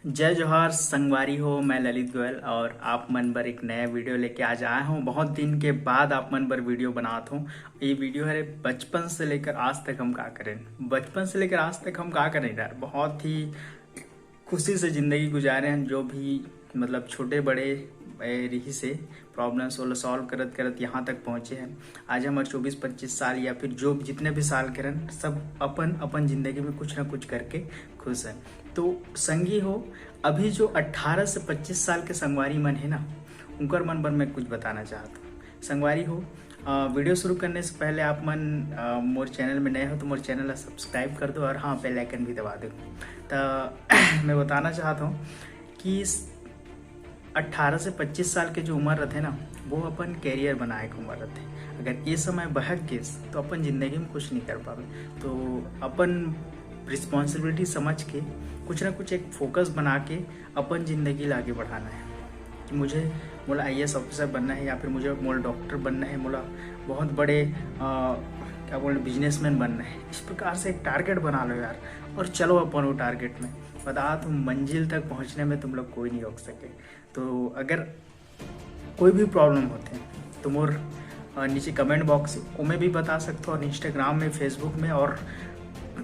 जय जोहार संगवारी हो। मैं ललित गोयल और आप मन पर एक नया वीडियो लेके आज आया हूँ। बहुत दिन के बाद आप मन पर वीडियो बनाता हूँ। ये वीडियो है बचपन से लेकर आज तक हम क्या करें। बचपन से लेकर आज तक हम क्या करें यार, बहुत ही खुशी से ज़िंदगी गुजारे हैं। जो भी मतलब छोटे बड़े रही से प्रॉब्लम सॉल्व करत करत यहाँ तक पहुँचे हैं। आज हमारे 24-25 साल या फिर जो जितने भी साल के रहन, सब अपन अपन ज़िंदगी में कुछ ना कुछ करके खुश हैं। तो संगी हो, अभी जो 18 से 25 साल के संगवारी मन है ना, उनकर मन पर मैं कुछ बताना चाहता हूँ। संगवारी हो, वीडियो शुरू करने से पहले आप मन मोर चैनल में नए हो तो मोर चैनल सब्सक्राइब कर दो और हाँ, बेल आइकन भी दबा दो। तो मैं बताना चाहता हूँ कि 18 से 25 साल के जो उम्र रहते ना, वो अपन कैरियर बनाए के उम्र रहते। अगर ये समय बहक गए तो अपन ज़िंदगी में कुछ नहीं कर पावे। तो अपन रिस्पॉन्सिबिलिटी समझ के कुछ ना कुछ एक फोकस बना के अपन ज़िंदगी आगे बढ़ाना है कि मुझे मोला IAS ऑफिसर बनना है, या फिर मुझे मोला डॉक्टर बनना है, मोला बहुत बड़े क्या बोले बिजनेसमैन बनना है। इस प्रकार से एक टारगेट बना लो यार, और चलो अपन वो टारगेट में। बता तुम मंजिल तक पहुंचने में तुम लोग कोई नहीं रोक सके। तो अगर कोई भी प्रॉब्लम होते हैं तो मोर नीचे कमेंट बॉक्स में भी बता सकते हो, और इंस्टाग्राम में, फेसबुक में और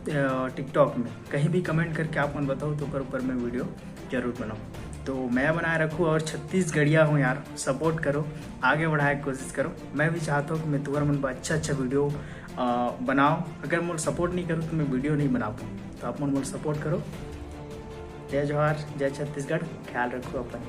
टिकटॉक में कहीं भी कमेंट करके आप मन बताओ, तो ऊपर मैं वीडियो जरूर बनाऊँ। तो मैं बनाए रखूँ और 36 गड़िया हूँ यार, सपोर्ट करो, आगे बढ़ाए की कोशिश करो। मैं भी चाहता हूँ कि मैं तुम्हारे मन पर अच्छा वीडियो बनाओ। अगर मुझे सपोर्ट नहीं करो तो मैं वीडियो नहीं बना पाऊँ। तो आप मुझे सपोर्ट करो। जय जोहार, जय छत्तीसगढ़, ख्याल रखो अपन।